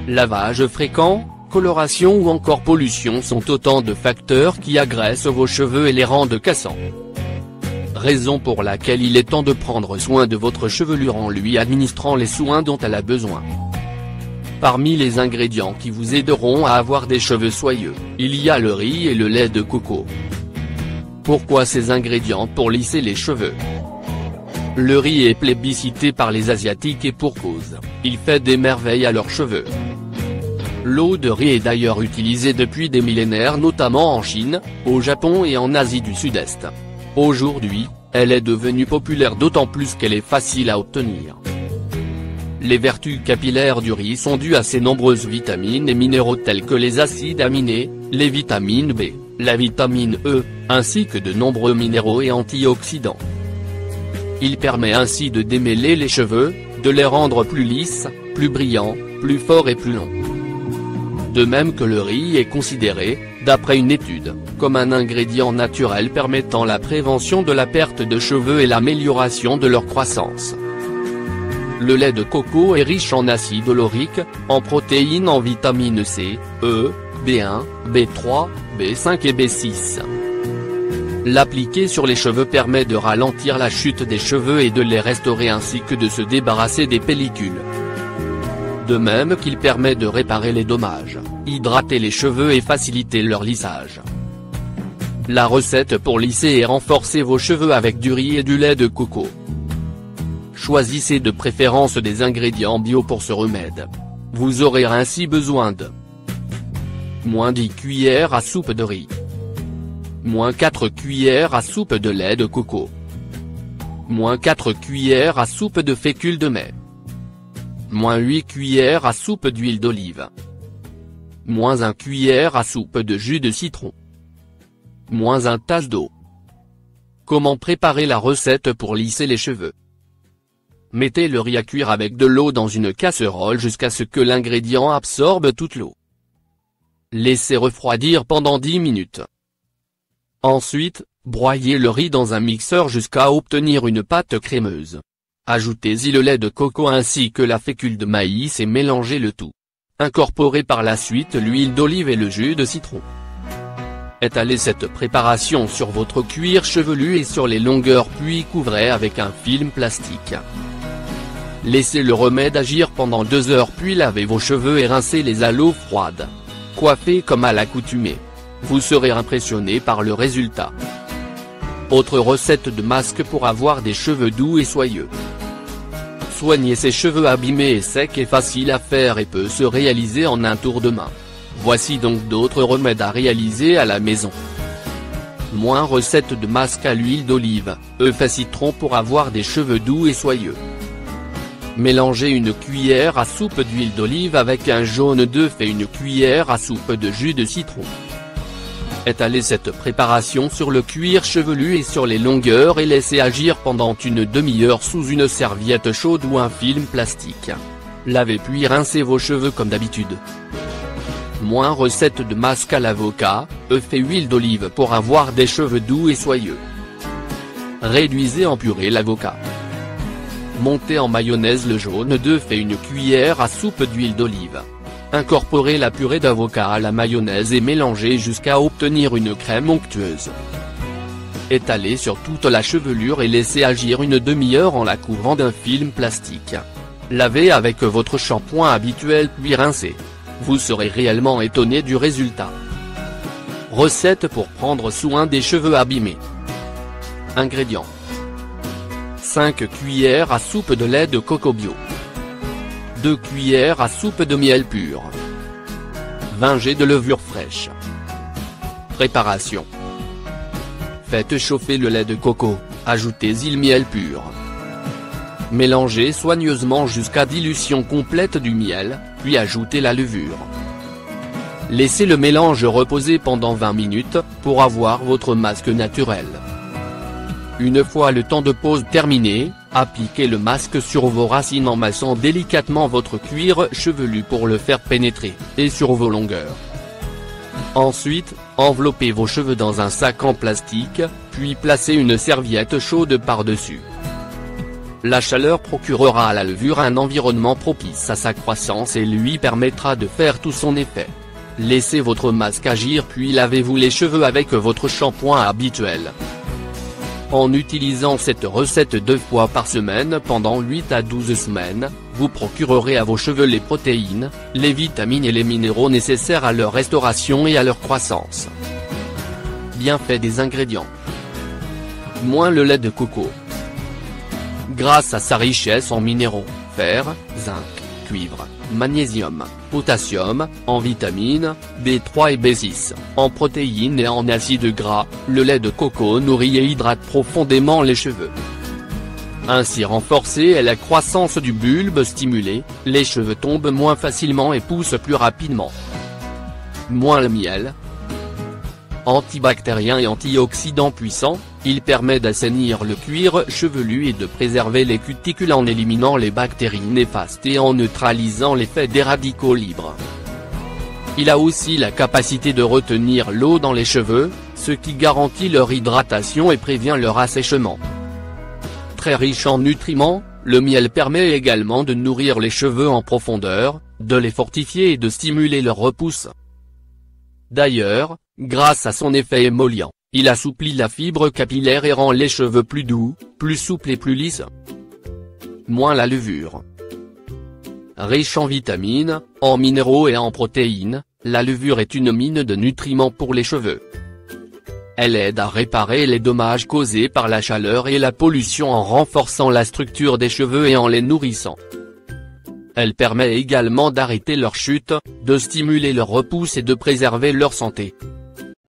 Lavage fréquent, coloration ou encore pollution sont autant de facteurs qui agressent vos cheveux et les rendent cassants. Raison pour laquelle il est temps de prendre soin de votre chevelure en lui administrant les soins dont elle a besoin. Parmi les ingrédients qui vous aideront à avoir des cheveux soyeux, il y a le riz et le lait de coco. Pourquoi ces ingrédients pour lisser les cheveux? Le riz est plébiscité par les Asiatiques et pour cause, il fait des merveilles à leurs cheveux. L'eau de riz est d'ailleurs utilisée depuis des millénaires notamment en Chine, au Japon et en Asie du Sud-Est. Aujourd'hui, elle est devenue populaire d'autant plus qu'elle est facile à obtenir. Les vertus capillaires du riz sont dues à ses nombreuses vitamines et minéraux tels que les acides aminés, les vitamines B, la vitamine E, ainsi que de nombreux minéraux et antioxydants. Il permet ainsi de démêler les cheveux, de les rendre plus lisses, plus brillants, plus forts et plus longs. De même que le riz est considéré, d'après une étude, comme un ingrédient naturel permettant la prévention de la perte de cheveux et l'amélioration de leur croissance. Le lait de coco est riche en acide laurique, en protéines, en vitamines C, E, B1, B3, B5 et B6. L'appliquer sur les cheveux permet de ralentir la chute des cheveux et de les restaurer ainsi que de se débarrasser des pellicules. De même qu'il permet de réparer les dommages, hydrater les cheveux et faciliter leur lissage. La recette pour lisser et renforcer vos cheveux avec du riz et du lait de coco. Choisissez de préférence des ingrédients bio pour ce remède. Vous aurez ainsi besoin de moins 10 cuillères à soupe de riz. Moins 4 cuillères à soupe de lait de coco. Moins 4 cuillères à soupe de fécule de mai. Moins 8 cuillères à soupe d'huile d'olive. Moins 1 cuillère à soupe de jus de citron. Moins 1 tasse d'eau. Comment préparer la recette pour lisser les cheveux? Mettez le riz à cuire avec de l'eau dans une casserole jusqu'à ce que l'ingrédient absorbe toute l'eau. Laissez refroidir pendant 10 minutes. Ensuite, broyez le riz dans un mixeur jusqu'à obtenir une pâte crémeuse. Ajoutez-y le lait de coco ainsi que la fécule de maïs et mélangez le tout. Incorporez par la suite l'huile d'olive et le jus de citron. Étalez cette préparation sur votre cuir chevelu et sur les longueurs puis couvrez avec un film plastique. Laissez le remède agir pendant 2 heures puis lavez vos cheveux et rincez-les à l'eau froide. Coiffez comme à l'accoutumée. Vous serez impressionné par le résultat. Autre recette de masque pour avoir des cheveux doux et soyeux. Soigner ses cheveux abîmés est sec et facile à faire et peut se réaliser en un tour de main. Voici donc d'autres remèdes à réaliser à la maison. Moins recette de masque à l'huile d'olive, œuf et citron pour avoir des cheveux doux et soyeux. Mélangez une cuillère à soupe d'huile d'olive avec un jaune d'œuf et une cuillère à soupe de jus de citron. Étalez cette préparation sur le cuir chevelu et sur les longueurs et laissez agir pendant une demi-heure sous une serviette chaude ou un film plastique. Lavez puis rincez vos cheveux comme d'habitude. Moins recette de masque à l'avocat, œuf et huile d'olive pour avoir des cheveux doux et soyeux. Réduisez en purée l'avocat. Montez en mayonnaise le jaune d'œuf et une cuillère à soupe d'huile d'olive. Incorporez la purée d'avocat à la mayonnaise et mélangez jusqu'à obtenir une crème onctueuse. Étalez sur toute la chevelure et laissez agir une demi-heure en la couvrant d'un film plastique. Lavez avec votre shampoing habituel puis rincez. Vous serez réellement étonné du résultat. Recette pour prendre soin des cheveux abîmés. Ingrédients. 5 cuillères à soupe de lait de coco bio. 2 cuillères à soupe de miel pur. 20 g de levure fraîche. Préparation. Faites chauffer le lait de coco, ajoutez-y le miel pur. Mélangez soigneusement jusqu'à dilution complète du miel, puis ajoutez la levure. Laissez le mélange reposer pendant 20 minutes, pour avoir votre masque naturel. Une fois le temps de pause terminé, appliquez le masque sur vos racines en massant délicatement votre cuir chevelu pour le faire pénétrer, et sur vos longueurs. Ensuite, enveloppez vos cheveux dans un sac en plastique, puis placez une serviette chaude par-dessus. La chaleur procurera à la levure un environnement propice à sa croissance et lui permettra de faire tout son effet. Laissez votre masque agir puis lavez-vous les cheveux avec votre shampoing habituel. En utilisant cette recette 2 fois par semaine pendant 8 à 12 semaines, vous procurerez à vos cheveux les protéines, les vitamines et les minéraux nécessaires à leur restauration et à leur croissance. Bienfaits des ingrédients. Moins le lait de coco. Grâce à sa richesse en minéraux, fer, zinc, cuivre, magnésium, potassium, en vitamines, B3 et B6, en protéines et en acides gras, le lait de coco nourrit et hydrate profondément les cheveux. Ainsi renforcée et la croissance du bulbe stimulée, les cheveux tombent moins facilement et poussent plus rapidement. Moins le miel. Antibactérien et antioxydant puissant, il permet d'assainir le cuir chevelu et de préserver les cuticules en éliminant les bactéries néfastes et en neutralisant l'effet des radicaux libres. Il a aussi la capacité de retenir l'eau dans les cheveux, ce qui garantit leur hydratation et prévient leur assèchement. Très riche en nutriments, le miel permet également de nourrir les cheveux en profondeur, de les fortifier et de stimuler leur repousse. D'ailleurs, grâce à son effet émollient, il assouplit la fibre capillaire et rend les cheveux plus doux, plus souples et plus lisses. Moins la levure. Riche en vitamines, en minéraux et en protéines, la levure est une mine de nutriments pour les cheveux. Elle aide à réparer les dommages causés par la chaleur et la pollution en renforçant la structure des cheveux et en les nourrissant. Elle permet également d'arrêter leur chute, de stimuler leur repousse et de préserver leur santé.